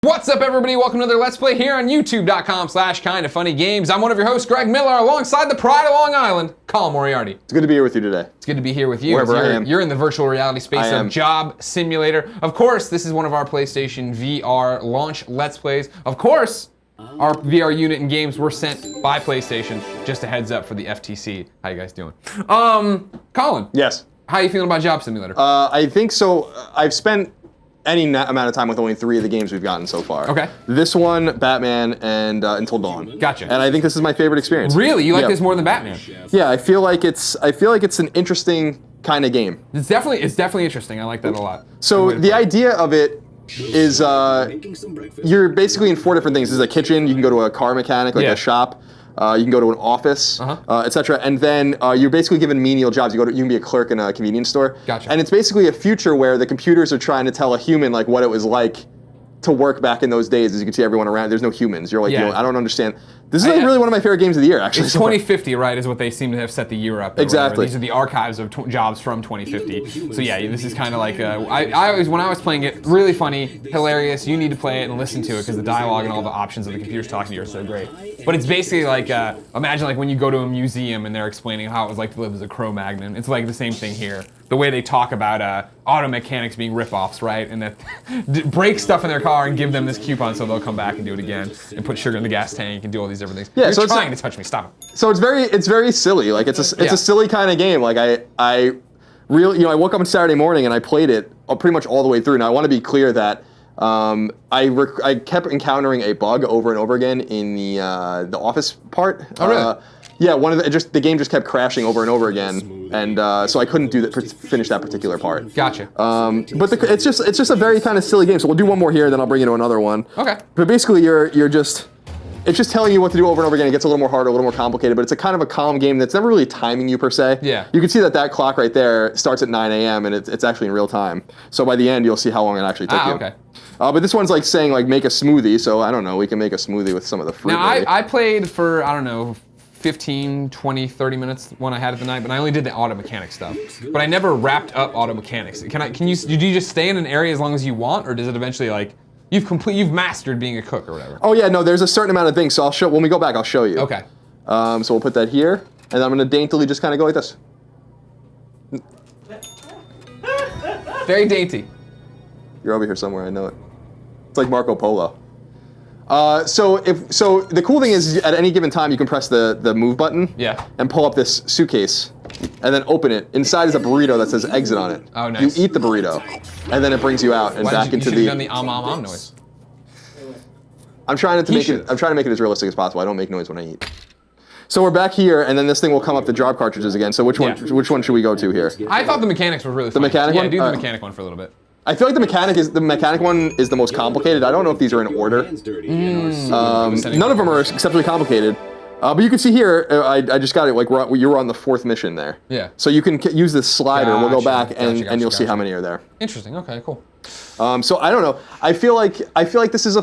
What's up, everybody? Welcome to another Let's Play here on youtube.com/kindafunnygames. I'm one of your hosts, Greg Miller, alongside the pride of Long Island, Colin Moriarty. It's good to be here with you today. It's good to be here with you. Wherever I am. You're in the virtual reality space of Job Simulator. Of course, this is one of our PlayStation VR launch Let's Plays. Of course, our VR unit and games were sent by PlayStation. Just a heads up for the FTC. How you guys doing? Colin. Yes. How are you feeling about Job Simulator? I think so. I've spent any amount of time with only 3 of the games we've gotten so far. Okay. This one, Batman, and Until Dawn. Gotcha. And I think this is my favorite experience. Really? You like this more than Batman? Yeah, I feel like it's an interesting kind of game. It's definitely interesting. I like that a lot. So the idea of it is you're basically in 4 different things. There's a kitchen, you can go to a car mechanic, like a shop. You can go to an office, etc. And then you're basically given menial jobs. You can be a clerk in a convenience store. Gotcha. And it's basically a future where the computers are trying to tell a human like what it was like to work back in those days. As you can see, everyone around, there's no humans. You're like, I don't understand. This is really one of my favorite games of the year, actually. It's 2050, right, is what they seem to have set the year up. Exactly. These are the archives of jobs from 2050. So yeah, this is kind of like, when I was playing it, really funny, hilarious. You need to play it and listen to it because the dialogue and all the options of the computers talking to you are so great. But it's basically like, imagine like when you go to a museum and they're explaining how it was like to live as a Cro-Magnon. It's like the same thing here. The way they talk about auto mechanics being ripoffs, right? And that break stuff in their car and give them this coupon so they'll come back and do it again and put sugar in the gas tank and do all these different things. Yeah, You're so trying to touch me. Stop it. So it's very silly. Like it's a silly kind of game. Like I woke up on Saturday morning and I played it pretty much all the way through. Now I want to be clear that I kept encountering a bug over and over again in the office part. Oh really? Yeah, the game just kept crashing over and over again, and so I couldn't finish that particular part. Gotcha. But it's just a very kind of silly game. So we'll do one more here, then I'll bring you to another one. Okay. But basically, it's just telling you what to do over and over again. It gets a little more hard, a little more complicated, but it's a kind of a calm game that's never really timing you per se. Yeah. You can see that clock right there starts at 9 a.m. and it's actually in real time. So by the end, you'll see how long it actually took you. Okay. But this one's like saying like make a smoothie. So I don't know. We can make a smoothie with some of the fruit. Now I played for, I don't know, 15, 20, 30 minutes when I had it the night, but I only did the auto mechanic stuff. But I never wrapped up auto mechanics. Do you just stay in an area as long as you want, or does it eventually like you've mastered being a cook or whatever? Oh yeah, no, there's a certain amount of things. So when we go back, I'll show you. Okay. So we'll put that here, and I'm gonna daintily just kind of go like this. Very dainty. You're over here somewhere, I know it. It's like Marco Polo. So the cool thing is at any given time you can press the move button and pull up this suitcase and then open it. Inside is a burrito that says exit on it. Oh, nice. You eat the burrito and then it brings you out and back into the. You should have done the noise. I'm trying to make it as realistic as possible. I don't make noise when I eat. So we're back here, and then this thing will come up the job cartridges again. So which one should we go to here? I thought the mechanics were really fun. The mechanic one? Yeah, do the mechanic one for a little bit. I feel like the mechanic one is the most complicated. I don't know if these are in order. None of them are exceptionally complicated. But you can see here, I just got it, like you were on the 4th mission there. Yeah. So you can use this slider, we'll go back, and you'll see how many are there. Interesting, okay, cool. So I don't know, I feel like this is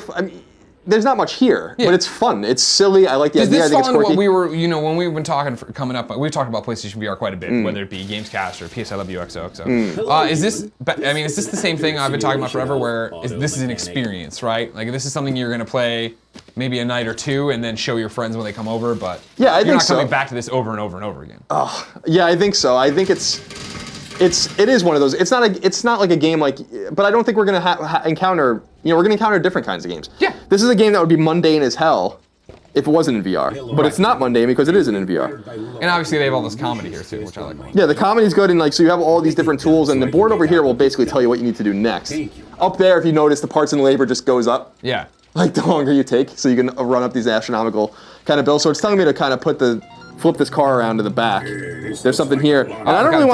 there's not much here, but it's fun. It's silly. I like the idea. I think it's quirky. What we were, when we've been talking coming up, we've talked about PlayStation VR quite a bit, whether it be Gamescast or PS I Love You XOXO. Is this the same thing I've been talking about forever, where this is an experience, right? Like this is something you're going to play maybe a night or 2 and then show your friends when they come over, but yeah, I you're think not coming back to this over and over and over again. Oh, yeah, I think so. I think it is one of those. It's not like a game like, but I don't think we're gonna encounter. We're gonna encounter different kinds of games. Yeah. This is a game that would be mundane as hell if it wasn't in VR, but it's not mundane because it isn't in VR. And obviously they have all this comedy here too, which I like. Yeah, the comedy's good, and so you have all these different tools, and the board over here will basically tell you what you need to do next. Up there, if you notice, the parts and labor just goes up. Yeah. Like the longer you take, so you can run up these astronomical kind of bills. So it's telling me to kind of flip this car around to the back. There's something here, and I don't really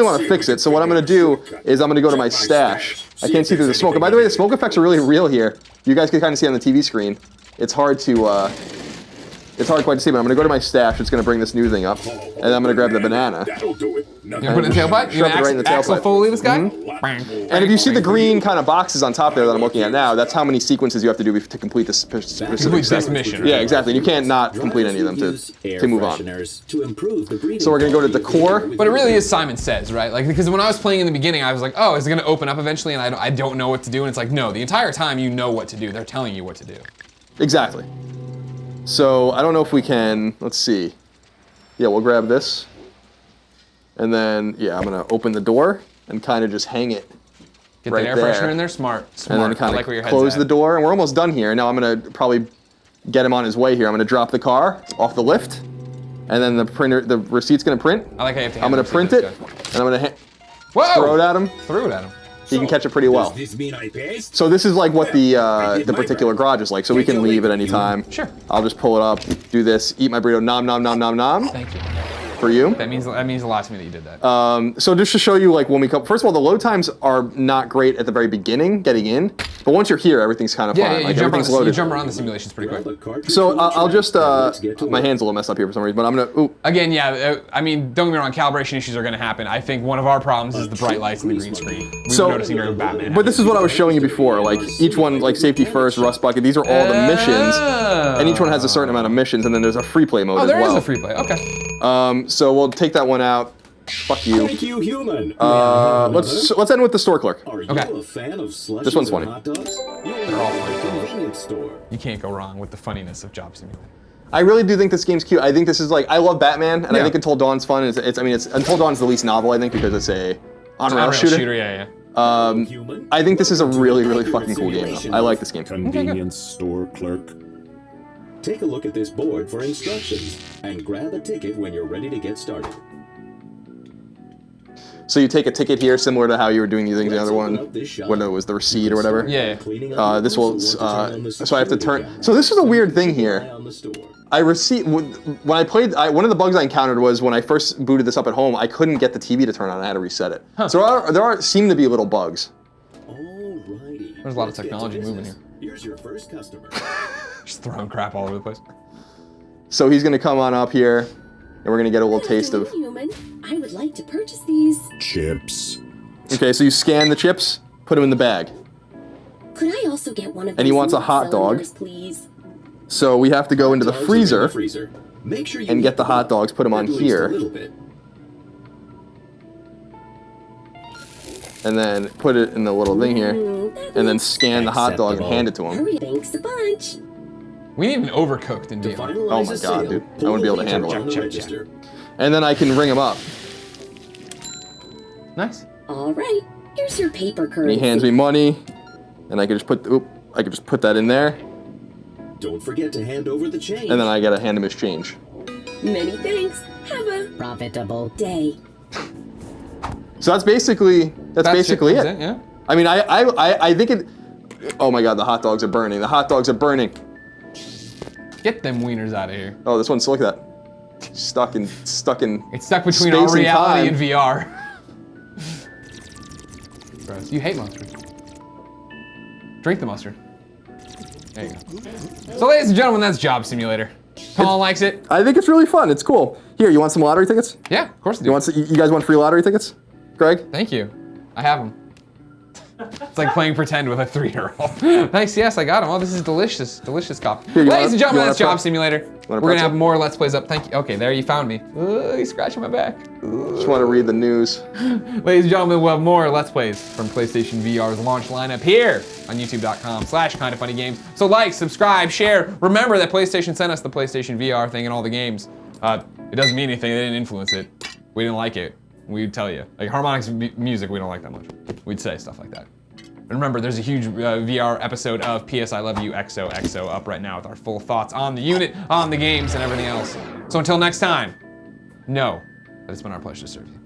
want to fix it. So what I'm going to do is I'm going to go to my stash. I can't see through the smoke. And by the way, the smoke effects are really real here. You guys can kind of see on the TV screen. It's hard quite to see, but I'm going to go to my stash. It's going to bring this new thing up, and I'm going to grab the banana. You're gonna put it in the tailpipe? Shove it right in the Axel tailpipe. Foley this guy? And if you see the green kind of boxes on top there that I'm looking at now, that's how many sequences you have to do to complete this specific this mission. Yeah, exactly. You can't not complete any of them to move on. So we're gonna go to decor. But it really is Simon Says, right? Like, because when I was playing in the beginning, I was like, oh, is it gonna open up eventually? And I don't know what to do. And it's like, no, the entire time you know what to do. They're telling you what to do. Exactly. So I don't know if we can, let's see. Yeah, we'll grab this. And then, yeah, I'm gonna open the door and kind of just hang it Get right the air there. freshener in there, smart. And then kind of close the door, and we're almost done here. Now I'm gonna probably get him on his way here. I'm gonna drop the car off the lift, and then the receipt's gonna print. I like how you have to I'm gonna print it, and I'm gonna throw it at him. Threw it at him. He can catch it pretty well. So this is like what the particular garage is like, so we can leave at any time. Sure. I'll just pull it up, do this, eat my burrito, nom nom nom nom nom. Thank you. For you. That means a lot to me that you did that. So just to show you, like when we come, first of all, the load times are not great at the very beginning, getting in. But once you're here, everything's kind of fun. Yeah, like, you jump around the simulations pretty quick. So I'll just, my hand's a little messed up here for some reason, but I'm gonna, ooh. Again, yeah, I mean, don't get me wrong, calibration issues are gonna happen. I think one of our problems is the bright lights and the green screen. We were noticing during Batman. But this is what I was showing you before, like each one, like safety first, rust bucket, these are all the missions, and each one has a certain amount of missions, and then there's a free play mode as well. Oh, there is a free play, okay. So we'll take that one out. Fuck you. Thank you, human. Let's end with the store clerk. Are you Okay. a fan of slushies This one's funny. and hot dogs? They're all funny. Convenience store. You can't go wrong with the funniness of Job Simulator. I really do think this game's cute. I think this is like, I love Batman, and I Yeah. think Until Dawn's fun. It's Until Dawn's the least novel, I think, because it's a on-rail shooter. Yeah. Human. I think this is a really, really fucking cool game, though. I like this game. Convenience store clerk. Take a look at this board for instructions and grab a ticket when you're ready to get started. So you take a ticket here, similar to how you were doing these things in the other one, when it was the receipt or whatever. Yeah. This will, so I have to turn, so this is a weird thing here. When I played, one of the bugs I encountered was when I first booted this up at home, I couldn't get the TV to turn on, I had to reset it. Huh. So there seem to be little bugs. Alrighty. There's a lot of technology moving here. Here's your first customer. Just throwing crap all over the place. So he's gonna come on up here, and we're gonna get a little taste of. Human, I would like to purchase these. Chips. Okay, so you scan the chips, put them in the bag. Could I also get one of And he these wants a meat hot dog. cylinders, please? So we have to go into the Dogs are in freezer Make sure you and eat get the hot dogs, put them on at least here, a little bit. and then put it in the little thing here, That and then looks scan the hot dog and Acceptable. hand it to him. hurry. Thanks a bunch. We need an overcooked in To VR. finalize Oh my a God, sale, dude. I pull wouldn't be able to the handle lever it. on the Check. register. And then I can ring him up. Nice. All right, here's your paper And currency. he hands me money, and I can just put that in there, Don't forget to hand over the change. and then I gotta hand him his change. Many thanks. Have a profitable day. So that's basically it. Yeah. I mean, I think it. Oh my God, the hot dogs are burning. The hot dogs are burning. Get them wieners out of here. Oh, this one's look at that. Stuck in. It's stuck between Space our and reality time. and VR. Gross. You hate mustard. Drink the mustard. There you go. So, ladies and gentlemen, that's Job Simulator. Colin likes it. I think it's really fun. It's cool. Here, you want some lottery tickets? Yeah, of course I do. You guys want free lottery tickets? Greg? Thank you. I have them. It's like playing pretend with a 3-year-old. Nice, yes, I got them. Oh, this is delicious, delicious coffee. Here, Ladies and gentlemen, you that's want a Job Simulator. We're gonna have more Let's Plays up. Thank you. Okay, there you found me. Ooh, he's scratching my back. Ooh. Just want to read the news. Ladies and gentlemen, we'll have more Let's Plays from PlayStation VR's launch lineup here on youtube.com/kindafunnygames. So like, subscribe, share. Remember that PlayStation sent us the PlayStation VR thing and all the games. It doesn't mean anything. They didn't influence it. We didn't like it. We'd tell you. Like Harmonix music, we don't like that much. We'd say stuff like that. And remember, there's a huge VR episode of PS I Love You XOXO up right now with our full thoughts on the unit, on the games, and everything else. So until next time, know that it's been our pleasure to serve you.